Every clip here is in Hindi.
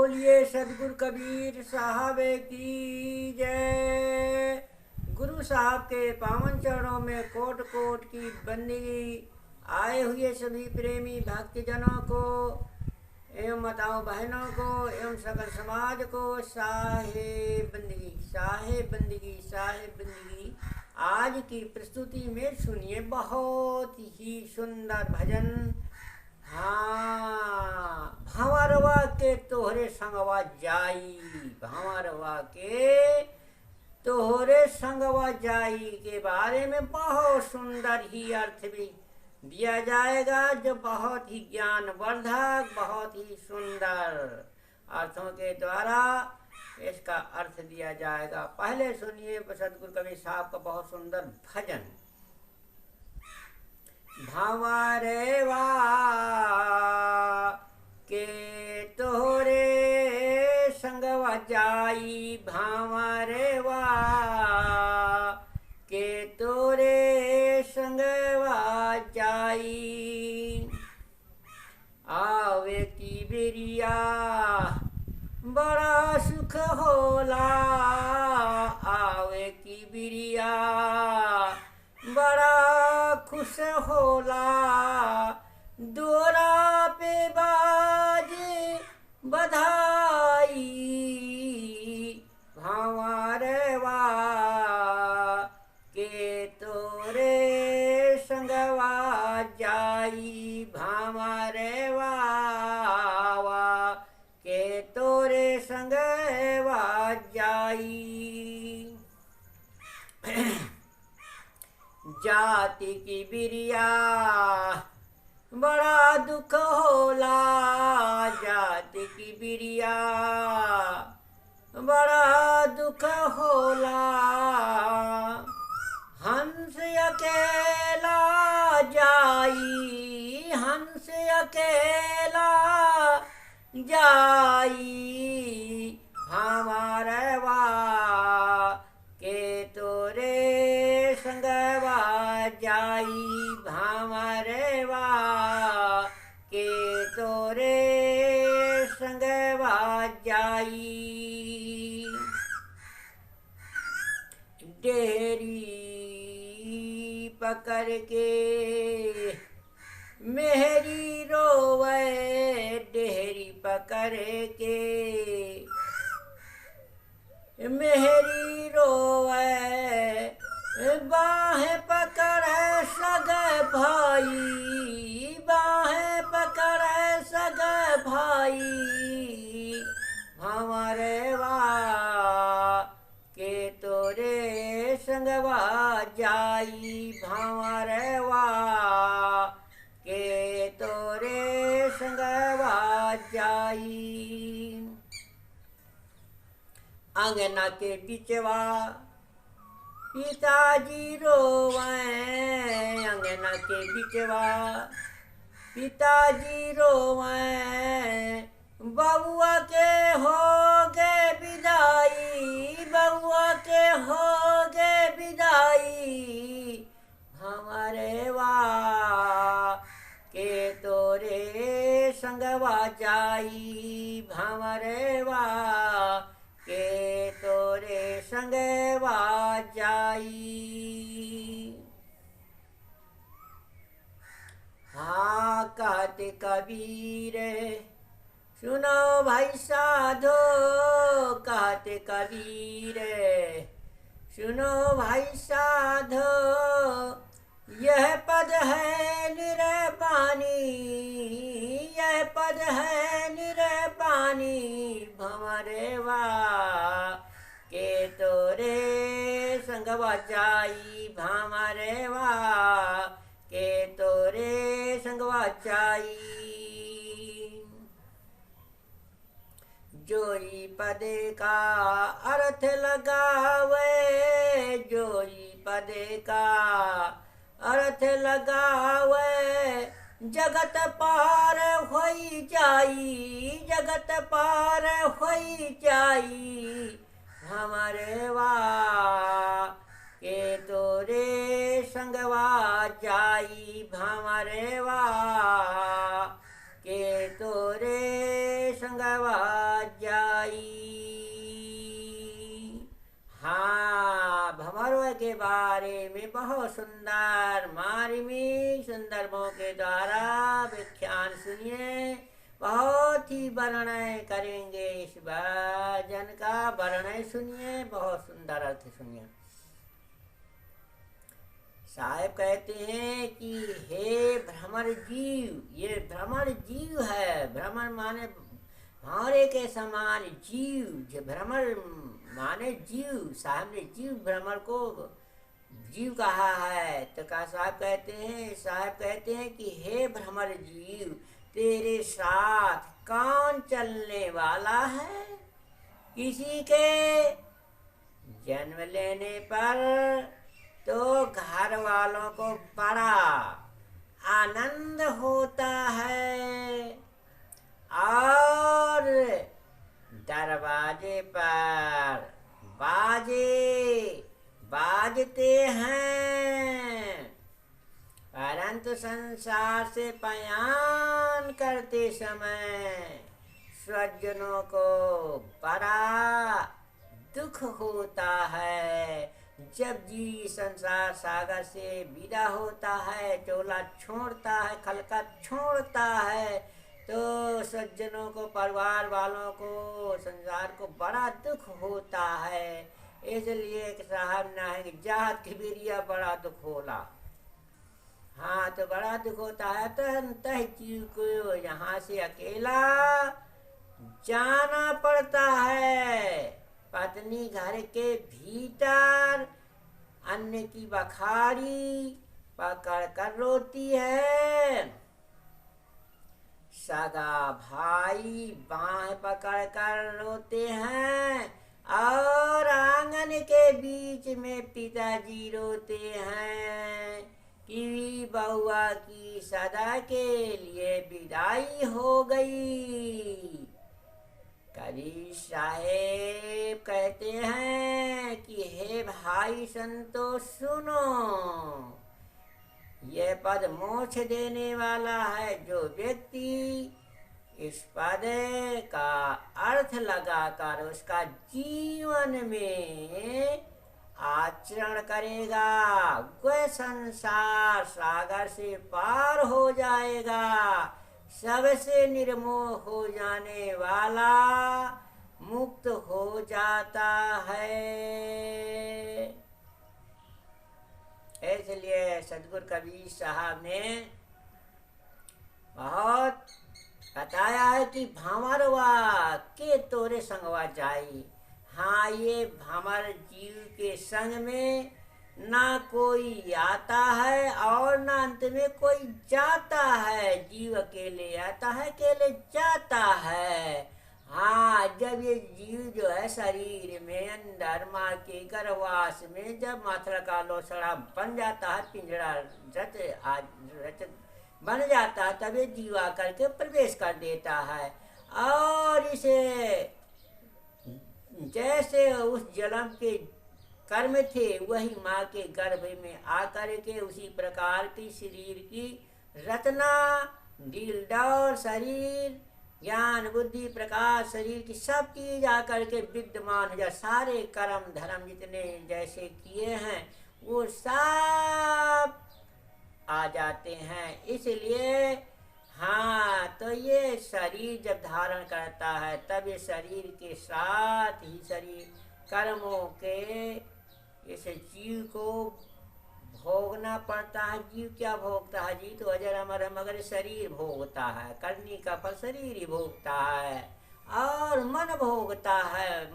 बोलिए सदगुरु कबीर साहब की जय। गुरु साहब के पावन चरणों में कोट कोट की बंदगी। आए हुए सभी प्रेमी भक्तजनों को एवं माताओं बहनों को एवं सकल समाज को साहेब बंदगी साहेब बंदगी साहेब बंदगी। आज की प्रस्तुति में सुनिए बहुत ही सुंदर भजन। हाँ, भंवरवा के तोहरे संगवा जाई, भंवरवा के तोहरे संगवा जाई के बारे में बहुत सुंदर ही अर्थ भी दिया जाएगा, जो बहुत ही ज्ञानवर्धक, बहुत ही सुंदर अर्थों के द्वारा इसका अर्थ दिया जाएगा। पहले सुनिए सदगुरु कबीर साहब का बहुत सुंदर भजन। भंवरवा के तोहरे संगवा जाई, भंवरवा के तोरे संगवा जाई। आवे की बेरिया बड़ा सुख होला, आवे की बेरिया बड़ा खुश होला। दोरा पे बाजे बधाई, भंवरवा के तोरे संगवा जाई, भंवरवा के तोरे संगवा जाई। जाति की बिरिया बड़ा दुख होला, जाति की बिरिया बड़ा दुख होला। हंस अकेला जाई, हंस अकेला जाई, भंवरवा के तोरे संगवा जाई, भंवरवा के तोरे संगवा जाई। डेहरी पकड़ के मेहरी रोवे, डेहरी पकड़ के मेहरी रोवे। बाहें पकड़े सग भाई, बाहें पकड़े सग भाई, भंवरवा के तोरे संगवा जाई, भंवरवा के तोरे संगवा जाई। अंगना के बिचवा पिताजी रोवे, अंगना के बिचवा पिताजी रोवे। बबुआ के हो गे विदाई, बबुआ के हो गे विदाई, भंवरवा के तोरे संगवा जाई, भंवरवा के तोरे संगवा जाई। हाँ कहते कबीर सुनो भाई साधो, कहते कबीर सुनो भाई साधो। यह पद है निरपानी, यह पद है निरपानी, भंवरवा के तोरे संगवा जाई, भंवरवा के तोरे संगवा जाई। जोई पद का अर्थ लगावे, जोई पद का अर्थ लगावे। जगत पार होई जाई, जगत पार होई जाई, भंवरवा के तोरे संगवा जाई, भंवरवा के तोरे संगवा जाई। हाँ, भंवरव के बारे में बहुत सुंदर मार्मिक संदर्भों के द्वारा व्याख्यान सुनिए। बहुत ही वर्णन करेंगे इस भजन का, वर्णन सुनिए, बहुत सुंदर अर्थ सुनिए। साहेब कहते हैं कि हे भ्रमर जीव, ये भ्रमर जीव है। भ्रमर माने भावरे के समान जीव, जो भ्रमर माने जीव। साहब ने जीव भ्रमर को जीव कहा है। तो का साहब कहते हैं कि हे भ्रमर जीव, तेरे साथ कौन चलने वाला है? किसी के जन्म लेने पर तो घर वालों को बड़ा आनंद होता है और दरवाजे पर बाजे बाजते हैं, परंतु संसार से पलायन करते समय स्वजनों को बड़ा दुख होता है। जब जी संसार सागर से विदा होता है, चोला छोड़ता है, खलका छोड़ता है, तो सज्जनों को, परिवार वालों को, संसार को बड़ा दुख होता है। इसलिए एक साहब ना है कि जात की बिरिया बड़ा दुख होला। हाँ, तो बड़ा दुख होता है। तो तह जीव को यहाँ से अकेला जाना पड़ता है। पत्नी घर के भीतर अन्न की बखारी पकड़ कर रोती है, सगा भाई बाह पकड़ कर रोते हैं, और आंगन के बीच में पिताजी रोते हैं कि बउआ की सदा के लिए विदाई हो गई। कबीर साहेब कहते हैं कि हे भाई संतो सुनो, यह पद मोक्ष देने वाला है। जो व्यक्ति इस पद का अर्थ लगाकर उसका जीवन में आचरण करेगा, वह संसार सागर से पार हो जाएगा, सबसे निर्मोह हो जाने वाला मुक्त हो जाता है। इसलिए सदगुरु कबीर साहब ने बहुत बताया है कि भामरवा के तोरे संगवा जाई। हाँ, ये भामर जीव के संग में ना कोई आता है और ना अंत में कोई जाता है। जीव अकेले आता है, अकेले जाता है। हाँ, जब ये जीव जो है शरीर में अंदर माँ के गर्भवास में जब मात्रा का लोसड़ा बन जाता है, पिंजरा रच बन जाता है, तब ये जीव आकर के प्रवेश कर देता है। और इसे जैसे उस जन्म के कर्म थे वही माँ के गर्भ में आकर के उसी प्रकार की शरीर की रचना, दिल डौर शरीर, ज्ञान बुद्धि प्रकाश शरीर की सब चीज आकर के विद्यमान हो जाए। सारे कर्म धर्म जितने जैसे किए हैं वो सब आ जाते हैं। इसलिए हाँ, तो ये शरीर जब धारण करता है तब ये शरीर के साथ ही शरीर कर्मों के इस जीव को भोगना पड़ता है। जीव क्या भोगता है? जीव तो अजर अमर है, मगर शरीर भोगता है। करनी का फल शरीर ही भोगता है और मन भोगता है।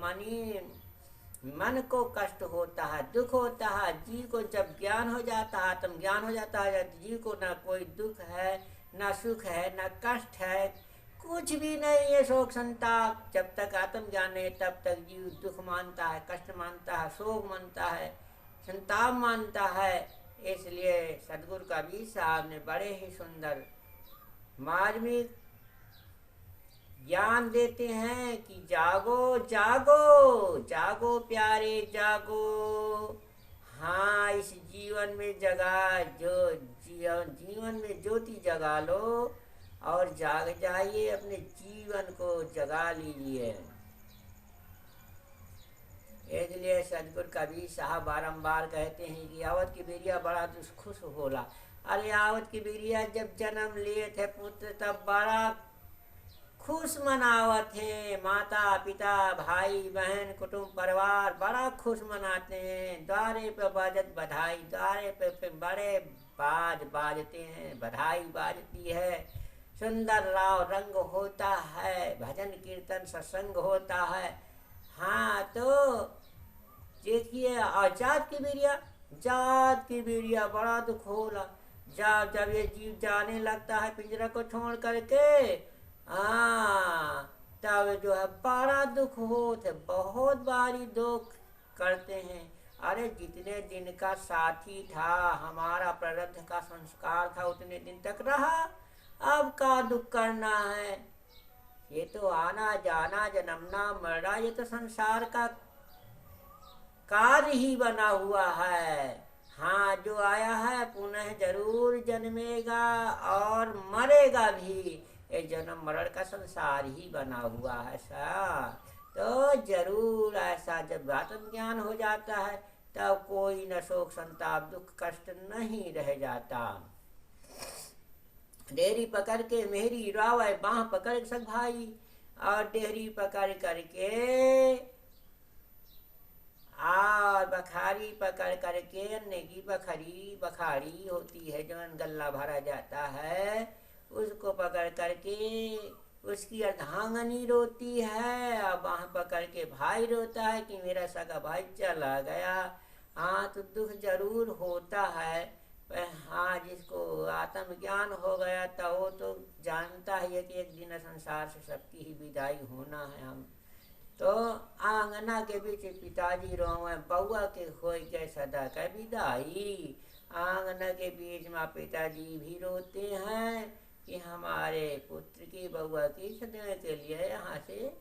मन को कष्ट होता है, दुख होता है। जीव को जब ज्ञान हो जाता है, आत्म ज्ञान हो जाता है, जीव को ना कोई दुख है, ना सुख है, ना कष्ट है, कुछ भी नहीं है। शोक संताप, जब तक आत्म ज्ञान है तब तक जीव दुख मानता है, कष्ट मानता है, शोक मानता है, संताप मानता है। इसलिए सदगुरु कबीर साहब ने बड़े ही सुंदर मार्मिक ज्ञान देते हैं कि जागो जागो जागो प्यारे जागो। हाँ, इस जीवन में जगा जो जीवन में ज्योति जगा लो और जाग जाइए, अपने जीवन को जगा लीजिए। इसलिए सदगुरु कबीर साहब बारंबार कहते हैं कि आवत की बेरिया बड़ा खुश होला। अरे आवत की बेरिया जब जन्म लिए थे पुत्र तब बड़ा खुश मनावत हैं। माता पिता भाई बहन कुटुंब परिवार बड़ा खुश मनाते हैं। द्वारे पे बाजत बधाई, द्वारे पे बड़े बाज बाजते हैं, बधाई बाजती है, सुंदर राव रंग होता है, भजन कीर्तन सत्संग होता है। हाँ तो देखिए, और जात की बेरिया, जात की बेरिया बड़ा दुख होला। जब ये जीव जाने लगता है पिंजरा को छोड़ करके, हाँ तब जो है बड़ा दुख होते, बहुत बारी दुख करते हैं। अरे जितने दिन का साथी था, हमारा प्रारब्ध का संस्कार था, उतने दिन तक रहा, अब का दुख करना है। ये तो आना जाना जन्मना मरना, ये तो संसार का कार्य ही बना हुआ है। हाँ जो आया है पुनः जरूर जन्मेगा और मरेगा भी। ये जन्म मरण का संसार ही बना हुआ है सा। तो जरूर ऐसा जब आत्म ज्ञान हो जाता है तब कोई न शोक संताप दुख कष्ट नहीं रह जाता। डेहरी पकड़ के मेहरी रावय बाह पकड़ सक भाई, और डेहरी पकड़ करके और बखारी पकड़ करके, अन्य की बखरी बखारी होती है जो गल्ला भरा जाता है, उसको पकड़ करके उसकी अर्धांगनी रोती है, और बाह पकड़ के भाई रोता है कि मेरा सगा भाई चला गया। हाँ तो दुख जरूर होता है, पर हाँ जिसको आत्म ज्ञान हो गया तो वो तो जानता है कि एक दिन संसार से सबकी ही विदाई होना है। हम तो आंगना के बीच पिताजी रोवे, बउआ के होय के सदा के विदाई। आंगना के बीच में पिताजी भी रोते हैं कि हमारे पुत्र की बउआ की सदैव के लिए यहाँ से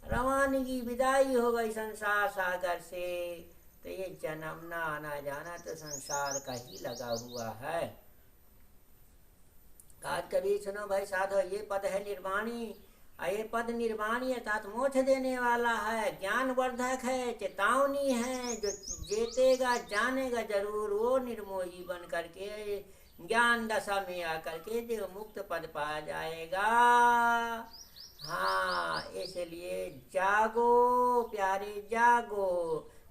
रवानगी विदाई हो गई संसार सागर से। तो ये जन्मना आना जाना तो संसार का ही लगा हुआ है। कभी सुनो भाई साधो, ये पद है निर्वाणी, ये पद निर्वाणी अर्थात मोक्ष देने वाला है, ज्ञान वर्धक है, चेतावनी है। जो जेतेगा जानेगा जरूर वो निर्मोही बन करके ज्ञान दशा में आकर के जो मुक्त पद पा जाएगा। हाँ इसलिए जागो प्यारे जागो।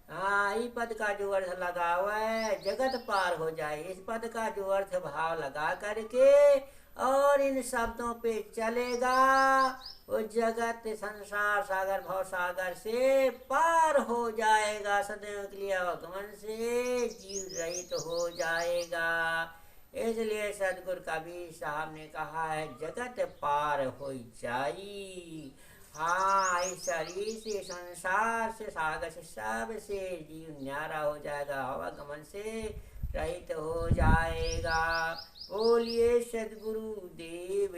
हाँ इस पद का जो अर्थ लगा हुआ है जगत पार हो जाए, इस पद का जो अर्थ भाव लगा करके और इन शब्दों पे चलेगा, वो जगत संसार सागर भव सागर से पार हो जाएगा, सदैव के लिए अवगमन से जीव रहित हो जाएगा। इसलिए सदगुरु कबीर साहब ने कहा है जगत पार हो जाई। हाँ इस शरीर से संसार से सागर से सब से जीव न्यारा हो जाएगा, अवगमन से रहित हो जाएगा। बोलिए सदगुरु देव